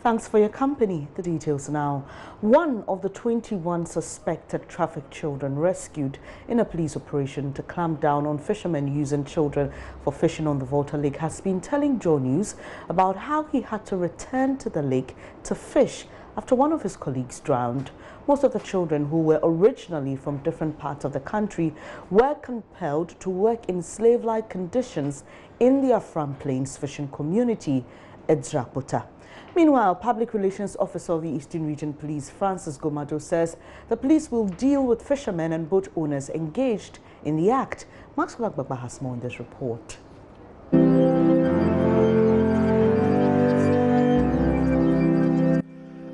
Thanks for your company. The details now. One of the 21 suspected trafficked children rescued in a police operation to clamp down on fishermen using children for fishing on the Volta Lake has been telling JoyNews about how he had to return to the lake to fish after one of his colleagues drowned. Most of the children, who were originally from different parts of the country, were compelled to work in slave-like conditions in the Afram Plains fishing community, Lake Volta. Meanwhile, Public Relations Officer of the Eastern Region Police, Francis Gomado, says the police will deal with fishermen and boat owners engaged in the act. Maxwell Agbagba has more in this report.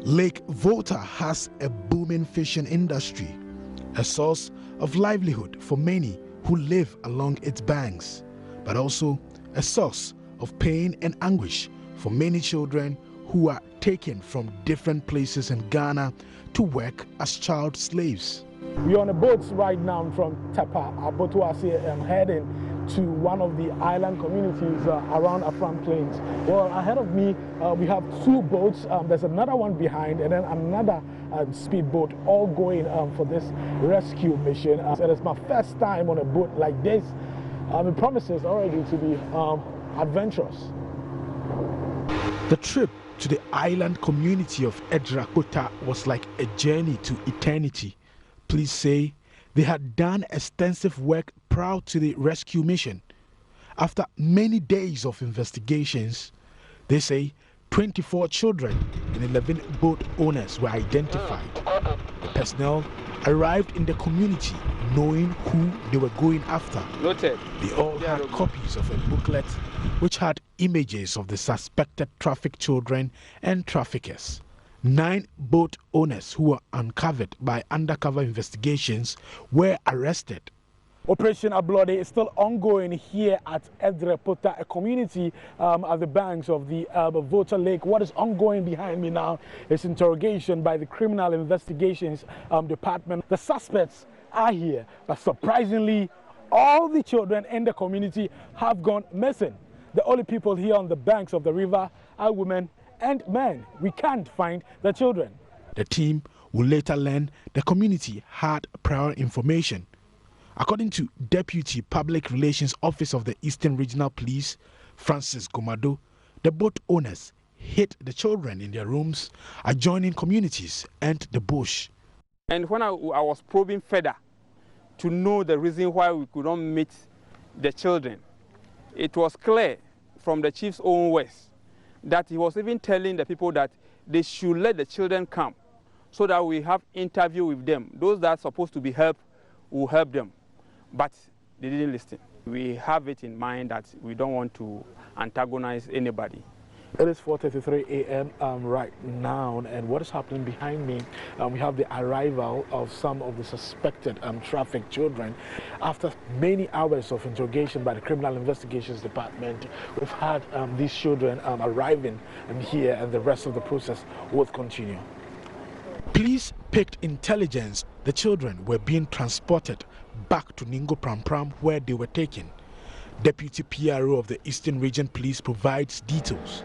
Lake Volta has a booming fishing industry, a source of livelihood for many who live along its banks, but also a source of pain and anguish for many children who are taken from different places in Ghana to work as child slaves. We're on a boat right now from Tepa, Abotuasi, heading to one of the island communities around Afram Plains. Well, ahead of me, we have two boats. There's another one behind, and then another speedboat, all going for this rescue mission. And it's my first time on a boat like this. It promises already to be adventurous. The trip to the island community of Lake Volta was like a journey to eternity. Police say they had done extensive work prior to the rescue mission. After many days of investigations, they say 24 children and 11 boat owners were identified. The personnel arrived in the community knowing who they were going after. Noted. They all had copies of a booklet which had images of the suspected trafficked children and traffickers. 9 boat owners who were uncovered by undercover investigations were arrested. Operation Ablode is still ongoing here at Lake Volta, a community at the banks of the Volta Lake. What is ongoing behind me now is interrogation by the Criminal Investigations Department. The suspects are here, but surprisingly, all the children in the community have gone missing. The only people here on the banks of the river are women and men. We can't find the children. The team will later learn the community had prior information. According to Deputy Public Relations Officer of the Eastern Regional Police, Francis Gomado, the boat owners hid the children in their rooms, adjoining communities and the bush. And when I was probing further to know the reason why we could not meet the children, it was clear from the chief's own words that he was even telling the people that they should let the children come so that we have interview with them. Those that are supposed to be helped will help them. But they didn't listen. We have it in mind that we don't want to antagonize anybody. It is 4:33 a.m. Right now, and what is happening behind me, we have the arrival of some of the suspected trafficked children. After many hours of interrogation by the Criminal Investigations Department, we've had these children arriving here, and the rest of the process will continue. Police picked intelligence the children were being transported back to Ningo Pram Pram, where they were taken. Deputy PRO of the Eastern Region Police provides details.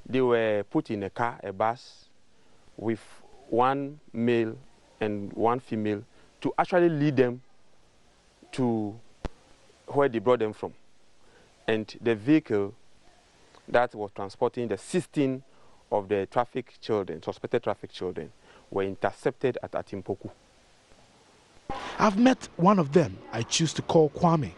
They were put in a car, a bus, with one male and one female to actually lead them to where they brought them from. And the vehicle that was transporting the 16 of the trafficked children, suspected trafficked children, were intercepted at Atimpoku. I've met one of them I choose to call Kwame.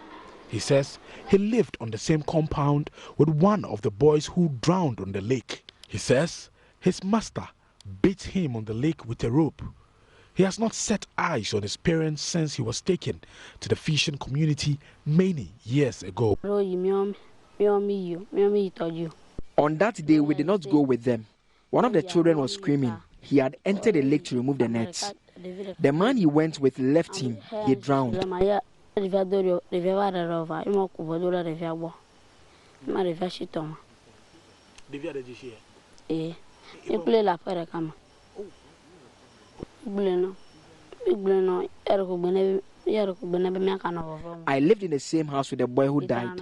He says he lived on the same compound with one of the boys who drowned on the lake. He says his master beat him on the lake with a rope. He has not set eyes on his parents since he was taken to the fishing community many years ago. On that day, we did not go with them. One of the children was screaming. He had entered the lake to remove the nets. The man he went with left him. He drowned. I lived in the same house with the boy who died.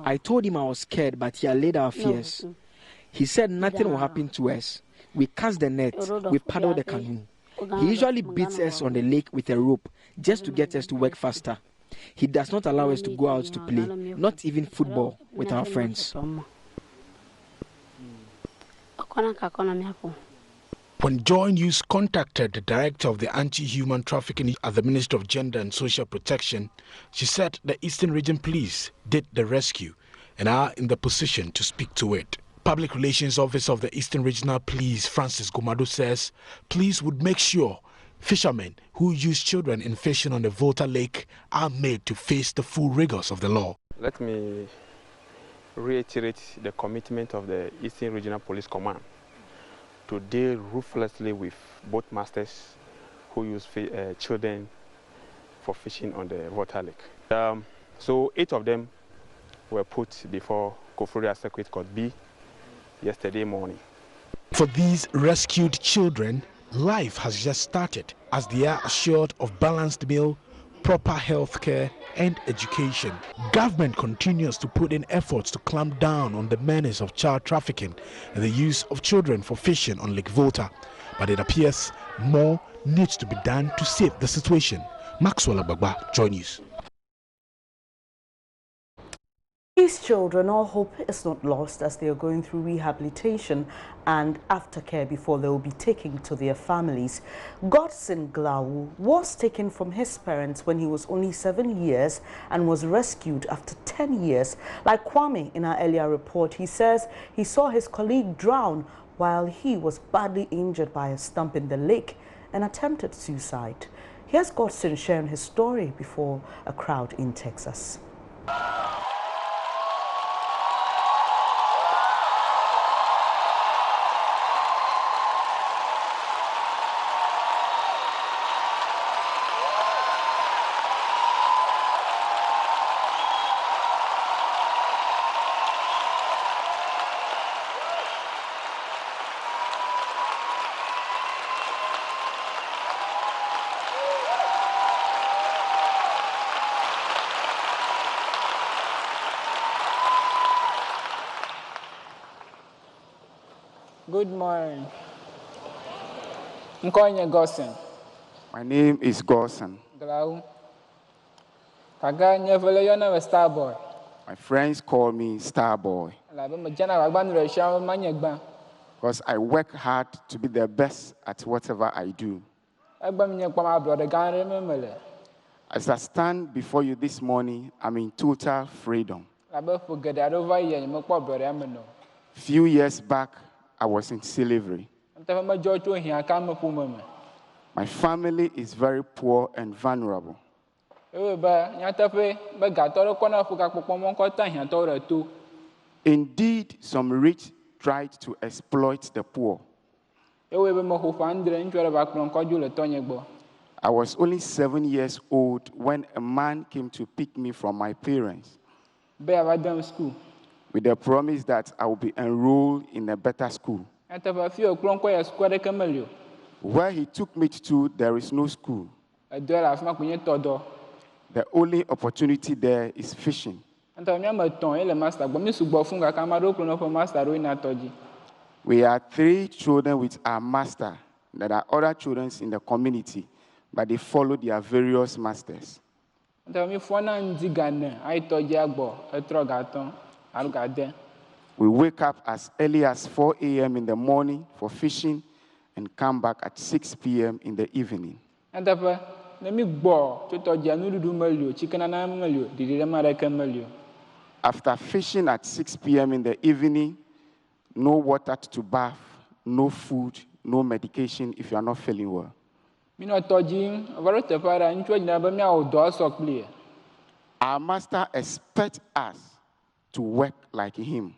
I told him I was scared, but he allayed our fears. He said nothing will happen to us. We cast the net, we paddle the canoe. He usually beats us on the lake with a rope just to get us to work faster. He does not allow us to go out to play, not even football, with our friends. When JoyNews contacted the director of the anti-human trafficking at the Ministry of Gender and Social Protection, she said the Eastern Region Police did the rescue and are in the position to speak to it. Public Relations Officer of the Eastern Regional Police, Francis Gumado, says police would make sure fishermen who use children in fishing on the Volta Lake are made to face the full rigors of the law. Let me reiterate the commitment of the Eastern Regional Police Command to deal ruthlessly with boat masters who use children for fishing on the Volta Lake. So 8 of them were put before Koforia Circuit Court B yesterday morning. For these rescued children, life has just started as they are assured of balanced meal, proper health care and education. Government continues to put in efforts to clamp down on the menace of child trafficking and the use of children for fishing on Lake Volta. But it appears more needs to be done to save the situation. Maxwell Abagba, JoyNews. These children, all hope is not lost as they are going through rehabilitation and aftercare before they will be taken to their families. Godson Glau was taken from his parents when he was only 7 years and was rescued after 10 years. Like Kwame in our earlier report, he says he saw his colleague drown while he was badly injured by a stump in the lake and attempted suicide. Here's Godson sharing his story before a crowd in Texas. Good morning. I'm calling you Godson. My name is Godson. Glau. Kaga nyevele yona we Starboy. My friends call me Starboy because I work hard to be the best at whatever I do. As I stand before you this morning, I'm in total freedom. Few years back, I was in slavery. My family is very poor and vulnerable. Indeed, some rich tried to exploit the poor. I was only 7 years old when a man came to pick me from my parents with the promise that I will be enrolled in a better school. Where he took me to, there is no school. The only opportunity there is fishing. We are 3 children with our master. There are other children in the community, but they follow their various masters. We wake up as early as 4 a.m. in the morning for fishing and come back at 6 p.m. in the evening. After fishing at 6 p.m. in the evening, no water to bath, no food, no medication if you are not feeling well. Our master expects us to work like him.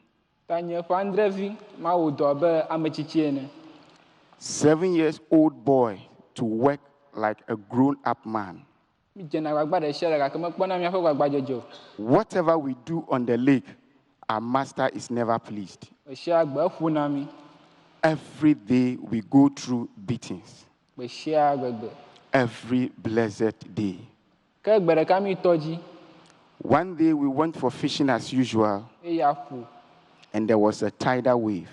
7-year-old boy to work like a grown-up man. Whatever we do on the lake, our master is never pleased. Every day we go through beatings. Every blessed day. One day we went for fishing as usual, and there was a tidal wave.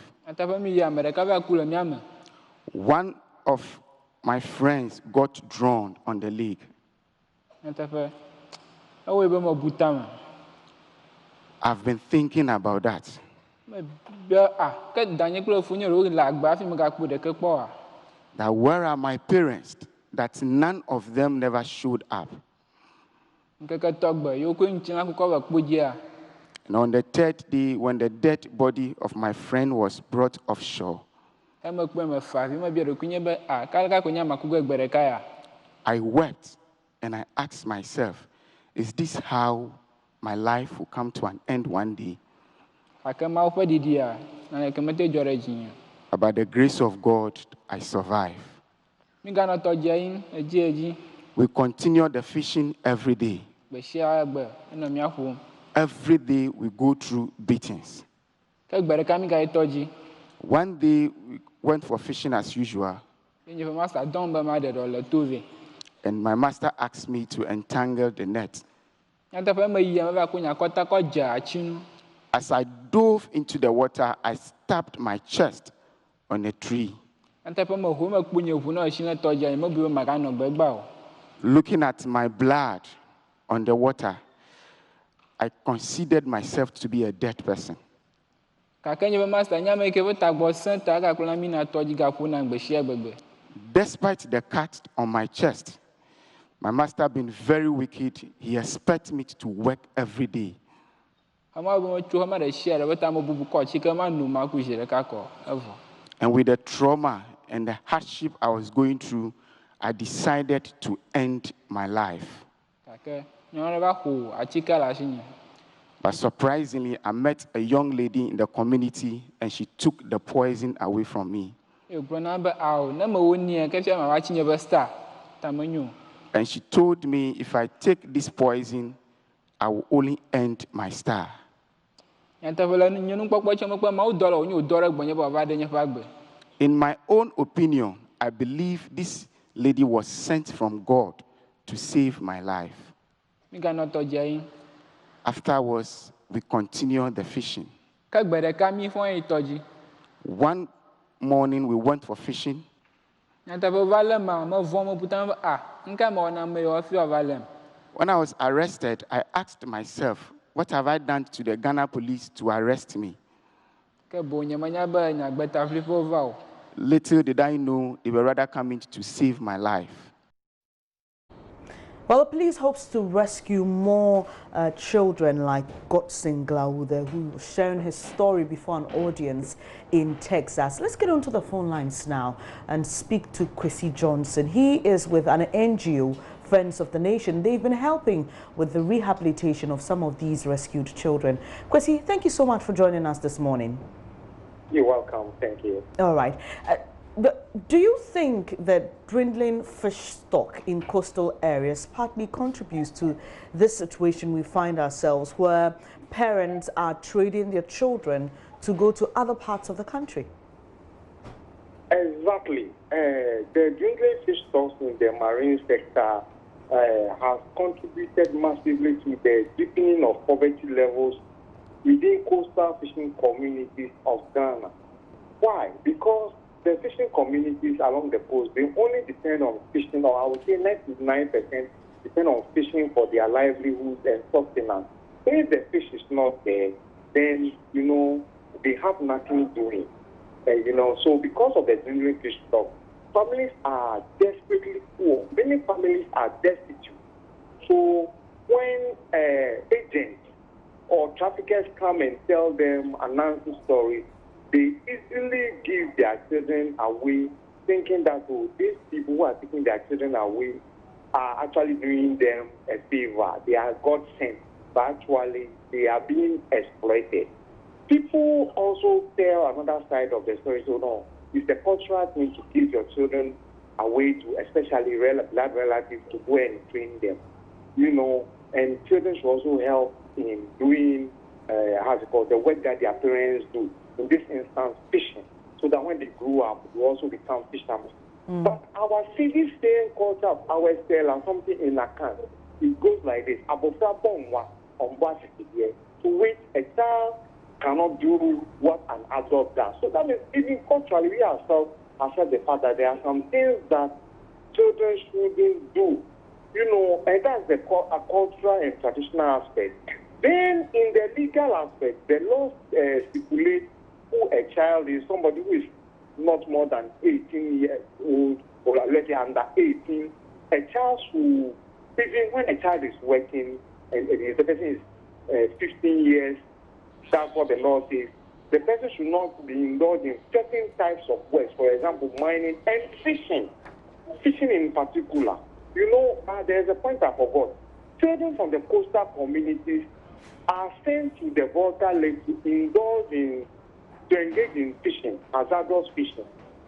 One of my friends got drowned on the lake. I've been thinking about that. That where are my parents? That none of them never showed up. And on the third day, when the dead body of my friend was brought offshore, I wept and I asked myself, is this how my life will come to an end one day? By the grace of God, I survived. We continue the fishing every day. Every day we go through beatings. One day we went for fishing as usual. And my master asked me to entangle the net. As I dove into the water, I stabbed my chest on a tree. Looking at my blood on the water, I considered myself to be a dead person. Despite the cut on my chest, my master being very wicked, he expects me to work every day. And with the trauma and the hardship I was going through, I decided to end my life. But surprisingly, I met a young lady in the community and she took the poison away from me. And she told me if I take this poison, I will only end my star. In my own opinion, I believe this lady was sent from God to save my life. Afterwards, we continued the fishing. One morning, we went for fishing. When I was arrested, I asked myself, what have I done to the Ghana police to arrest me? Little did I know they were rather coming to save my life. Well, the police hopes to rescue more children like Godson Glaude, who was sharing his story before an audience in Texas. Let's get onto the phone lines now and speak to Kwesi Johnson. He is with an NGO, Friends of the Nation. They've been helping with the rehabilitation of some of these rescued children. Kwesi, thank you so much for joining us this morning. You're welcome. Thank you. All right. Do you think that dwindling fish stock in coastal areas partly contributes to this situation we find ourselves, where parents are trading their children to go to other parts of the country? Exactly. The dwindling fish stocks in the marine sector has contributed massively to the deepening of poverty levels within coastal fishing communities of Ghana. Why? Because the fishing communities along the coast, they only depend on fishing, or I would say 99% depend on fishing for their livelihoods and sustenance. If the fish is not there, then, they have nothing doing. So because of the dwindling fish stock, families are desperately poor. Many families are destitute. So when agents or traffickers come and tell them announcing stories, they easily give their children away, thinking that these people who are taking their children away are actually doing them a favor. They are God sent, but actually they are being exploited. People also tell another side of the story. So no, it's a cultural thing to give your children away to, especially blood relatives, to go and train them. And children should also help in doing the work that their parents do. In this instance, fishing, so that when they grow up, they also become fishermen. But our civic saying culture of our style and something in account, it goes like this: to which a child cannot do what an adult does. So that means even culturally, we ourselves accept the fact that there are some things that children shouldn't do. You know, and that's a cultural and traditional aspect. Then in the legal aspect, the law stipulates who a child is, somebody who is not more than 18 years old, or let's say under 18. A child should, even when a child is working and the person is 15 years, that's what the law says, the person should not be indulged in certain types of works, for example, mining and fishing. Fishing in particular. You know, there's a point I forgot. Children from the coastal communities are sent to the Volta Lake to indulge in, to engage in fishing, hazardous fishing.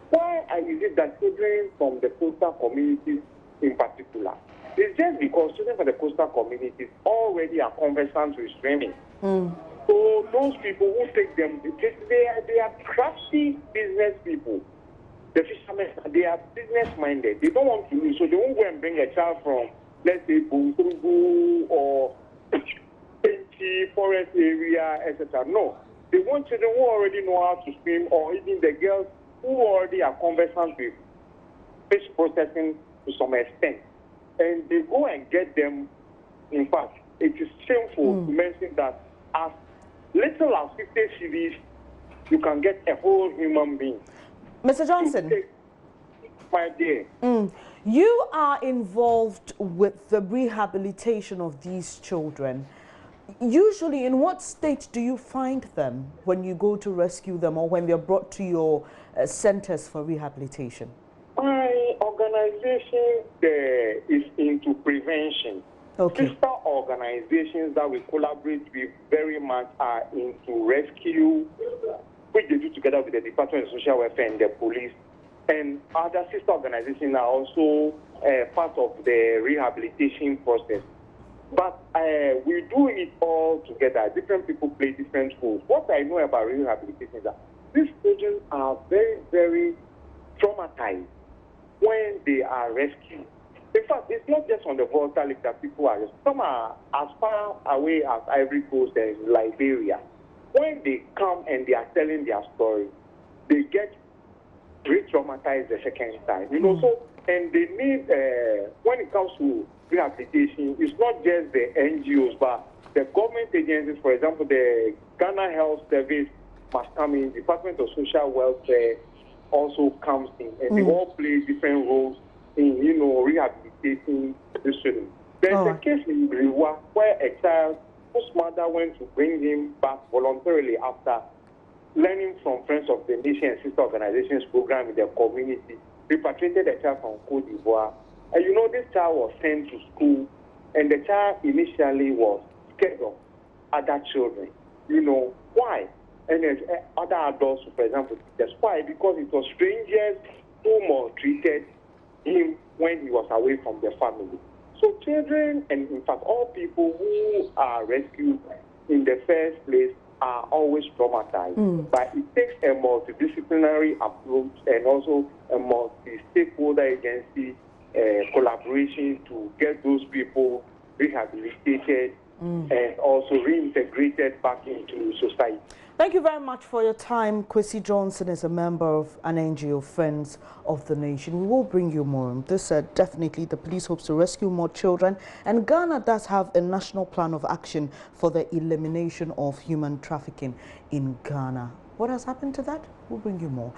Why is it that children from the coastal communities in particular? It's just because children from the coastal communities already are conversant with swimming. So those people who take them, they are crafty business people. The fishermen, they are business-minded. They don't want to lose, so they won't go and bring a child from, let's say, Buntungu or Penchi, forest area, etc. No. They want children who already know how to swim, or even the girls who already are conversant with fish processing to some extent. And they go and get them. In fact, it is shameful to mention that as little as 50 cedis, you can get a whole human being. Mr. Johnson, my dear, you are involved with the rehabilitation of these children. Usually, in what state do you find them when you go to rescue them or when they're brought to your centers for rehabilitation? My organization is into prevention. Okay. Sister organizations that we collaborate with very much are into rescue, which they do together with the Department of Social Welfare and the police. And other sister organizations are also part of the rehabilitation process. But we do it all together. Different people play different roles. What I know about rehabilitation is that these children are very, very traumatized when they are rescued. In fact, it's not just on the Volta Lake that people are rescued. Some are as far away as Ivory Coast and Liberia. When they come and they are telling their story, they get re-traumatized the second time. You know, so, and they need, when it comes to rehabilitation, it's not just the NGOs, but the government agencies. For example, the Ghana Health Service must come in, Department of Social Welfare also comes in, and they all play different roles in, you know, rehabilitating the student. There's a case in Brewa where a child whose mother went to bring him back voluntarily after learning from Friends of the Nation and Sister Organizations program in the community, repatriated a child from Côte d'Ivoire. And you know, this child was sent to school, and the child initially was scared of other children. You know, why? And there's other adults, for example, that's why, because it was strangers who maltreated him when he was away from the family. So children, and in fact all people who are rescued in the first place are always traumatized. But it takes a multidisciplinary approach and also a multi-stakeholder agency collaboration to get those people rehabilitated and also reintegrated back into society. Thank you very much for your time. Kwesi Johnson is a member of an NGO, Friends of the Nation. We will bring you more. This definitely, the police hopes to rescue more children. And Ghana does have a national plan of action for the elimination of human trafficking in Ghana. What has happened to that? We'll bring you more.